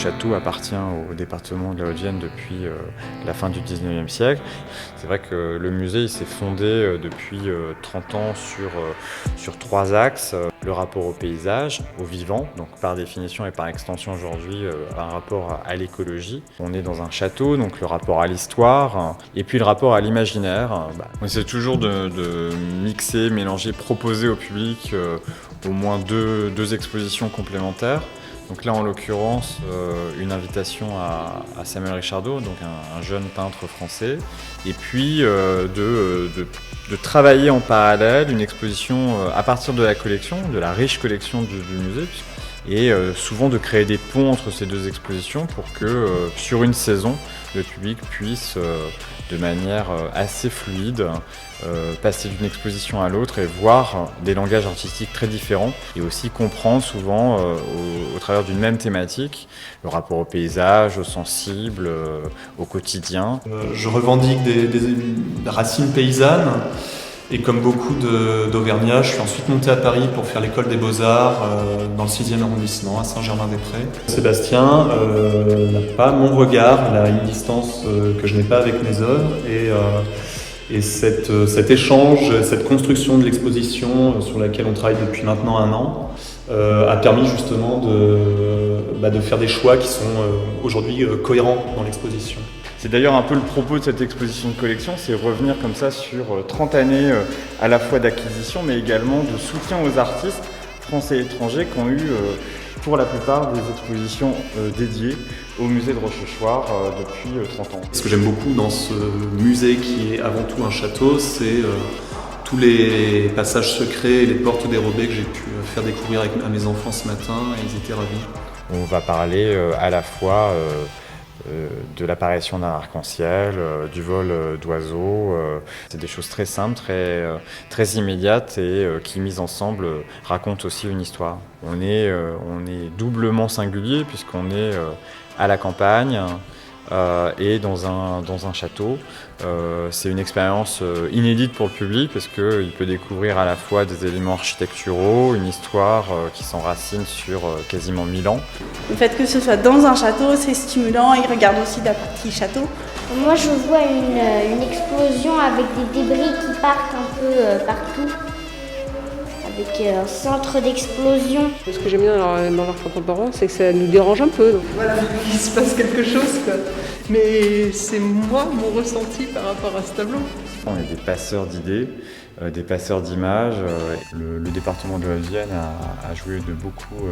château appartient au département de la Haute-Vienne depuis la fin du 19e siècle. C'est vrai que le musée s'est fondé depuis 30 ans sur 3 axes. Le rapport au paysage, au vivant, donc par définition et par extension aujourd'hui un rapport à l'écologie. On est dans un château, donc le rapport à l'histoire, et puis le rapport à l'imaginaire. On essaie toujours de mixer, mélanger, proposer au public au moins deux expositions complémentaires. Donc là, en l'occurrence, une invitation à Samuel Richardot, donc un jeune peintre français, et puis de travailler en parallèle une exposition à partir de la collection, de la riche collection du musée, et souvent de créer des ponts entre ces deux expositions pour que sur une saison, le public puisse de manière assez fluide passer d'une exposition à l'autre et voir des langages artistiques très différents et aussi comprendre souvent au travers d'une même thématique le rapport au paysage, au sensible, au quotidien. Je revendique des racines paysannes. Et comme beaucoup d'Auvergnats, je suis ensuite monté à Paris pour faire l'école des Beaux-Arts dans le 6e arrondissement, à Saint-Germain-des-Prés. Sébastien n'a pas mon regard, il a une distance que je n'ai pas avec mes œuvres. Et cet échange, cette construction de l'exposition sur laquelle on travaille depuis maintenant 1 an, a permis justement de faire des choix qui sont aujourd'hui cohérents dans l'exposition. C'est d'ailleurs un peu le propos de cette exposition de collection, c'est revenir comme ça sur 30 années à la fois d'acquisition mais également de soutien aux artistes français et étrangers qui ont eu pour la plupart des expositions dédiées au musée de Rochechouart depuis 30 ans. Ce que j'aime beaucoup dans ce musée qui est avant tout un château, c'est tous les passages secrets et les portes dérobées que j'ai pu faire découvrir à mes enfants ce matin et ils étaient ravis. On va parler à la fois de l'apparition d'un arc-en-ciel, du vol d'oiseaux. C'est des choses très simples, très immédiates et qui, mises ensemble, racontent aussi une histoire. On est doublement singulier puisqu'on est à la campagne et dans un château. C'est une expérience inédite pour le public parce qu'il peut découvrir à la fois des éléments architecturaux, une histoire qui s'enracine sur quasiment 1000 ans. Le fait que ce soit dans un château, c'est stimulant. Il regarde aussi la partie château. Moi, je vois une explosion avec des débris qui partent un peu partout, avec un centre d'explosion. Ce que j'aime bien dans l'art contemporain, c'est que ça nous dérange un peu. Donc. Voilà, il se passe quelque chose, quoi. Mais c'est moi, mon ressenti par rapport à ce tableau. On est des passeurs d'idées, des passeurs d'images. Le département de la Haute-Vienne a joué de beaucoup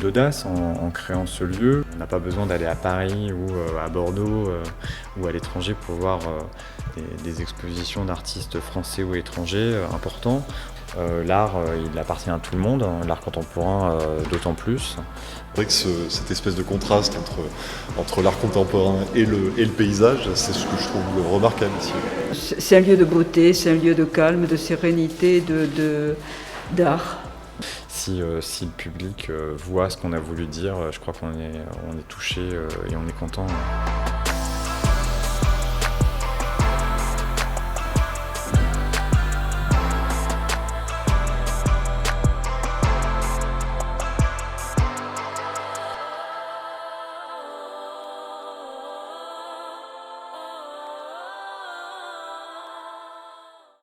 d'audace en créant ce lieu. On n'a pas besoin d'aller à Paris ou à Bordeaux ou à l'étranger pour voir des expositions d'artistes français ou étrangers importants. L'art, il appartient à tout le monde, l'art contemporain d'autant plus. C'est vrai que cette espèce de contraste entre l'art contemporain et le paysage, c'est ce que je trouve remarquable ici. C'est un lieu de beauté, c'est un lieu de calme, de sérénité, d'art. Si le public voit ce qu'on a voulu dire, je crois qu'on est touché et on est content.